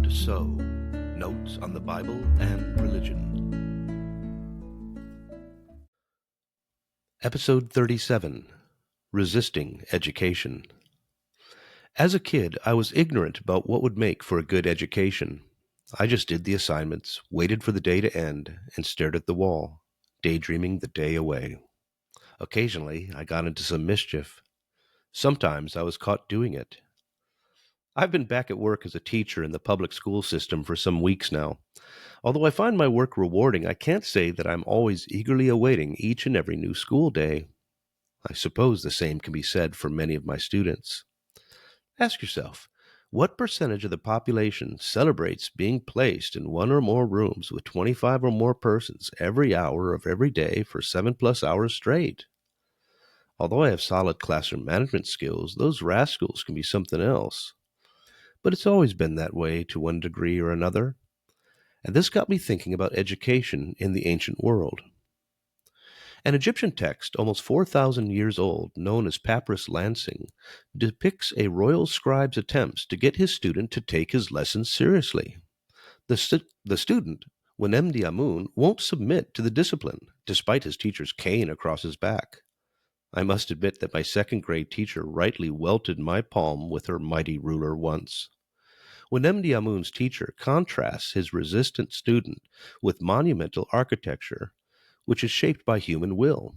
And So, Notes on the Bible and Religion. Episode 37, Resisting Education. As a kid, I was ignorant about what would make for a good education. I just did the assignments, waited for the day to end, and stared at the wall, daydreaming the day away. Occasionally, I got into some mischief. Sometimes I was caught doing it. I've been back at work as a teacher in the public school system for some weeks now. Although I find my work rewarding, I can't say that I'm always eagerly awaiting each and every new school day. I suppose the same can be said for many of my students. Ask yourself, what percentage of the population celebrates being placed in one or more rooms with 25 or more persons every hour of every day for 7+ hours straight? Although I have solid classroom management skills, those rascals can be something else. But it's always been that way to one degree or another. And this got me thinking about education in the ancient world. An Egyptian text almost 4,000 years old, known as Papyrus Lansing, depicts a royal scribe's attempts to get his student to take his lessons seriously. The student, Amun, won't submit to the discipline, despite his teacher's cane across his back. I must admit that my second-grade teacher rightly welted my palm with her mighty ruler once. Amun's teacher contrasts his resistant student with monumental architecture, which is shaped by human will.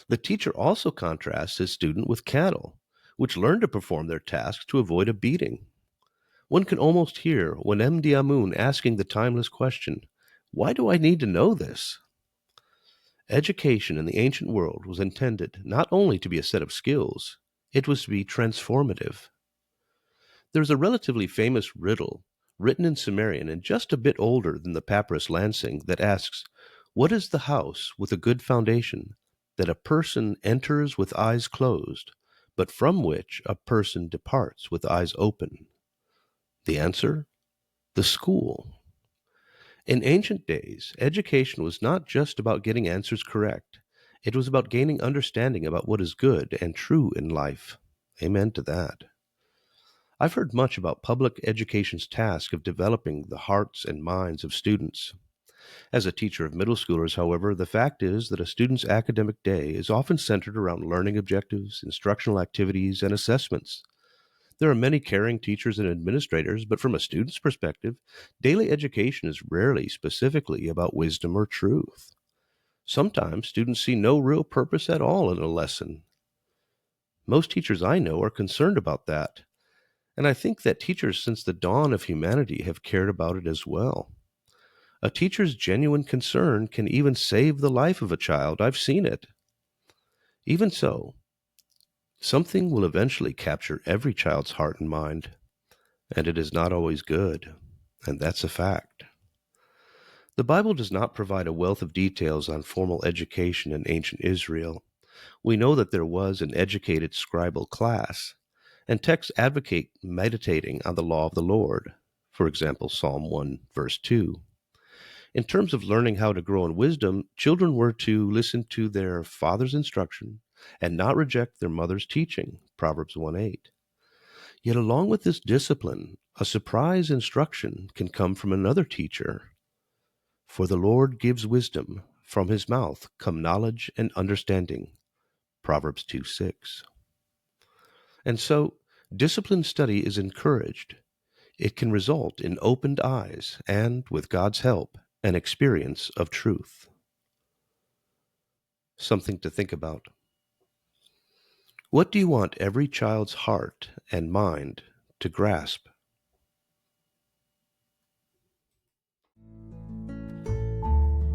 The teacher also contrasts his student with cattle, which learn to perform their tasks to avoid a beating. One can almost hear Amun asking the timeless question, "Why do I need to know this?" Education in the ancient world was intended not only to be a set of skills, it was to be transformative. There's a relatively famous riddle, written in Sumerian and just a bit older than the Papyrus Lansing, that asks, "What is the house with a good foundation, that a person enters with eyes closed, but from which a person departs with eyes open?" The answer? The school. In ancient days, education was not just about getting answers correct. It was about gaining understanding about what is good and true in life. Amen to that. I've heard much about public education's task of developing the hearts and minds of students. As a teacher of middle schoolers, however, the fact is that a student's academic day is often centered around learning objectives, instructional activities, and assessments. There are many caring teachers and administrators, but from a student's perspective, daily education is rarely specifically about wisdom or truth. Sometimes students see no real purpose at all in a lesson. Most teachers I know are concerned about that, and I think that teachers since the dawn of humanity have cared about it as well. A teacher's genuine concern can even save the life of a child. I've seen it. Even so, something will eventually capture every child's heart and mind, and it is not always good, and that's a fact. The Bible does not provide a wealth of details on formal education in ancient Israel. We know that there was an educated scribal class, and texts advocate meditating on the law of the Lord, for example, Psalm 1, verse 2. In terms of learning how to grow in wisdom, children were to listen to their father's instruction and not reject their mother's teaching, Proverbs 1:8. Yet along with this discipline, a surprise instruction can come from another teacher. For the Lord gives wisdom, from his mouth come knowledge and understanding, Proverbs 2:6. And so, disciplined study is encouraged. It can result in opened eyes and, with God's help, an experience of truth. Something to think about. What do you want every child's heart and mind to grasp?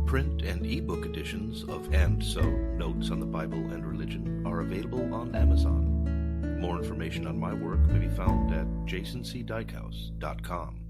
Print and ebook editions of And So, Notes on the Bible and Religion are available on Amazon. More information on my work may be found at jasoncdikehouse.com.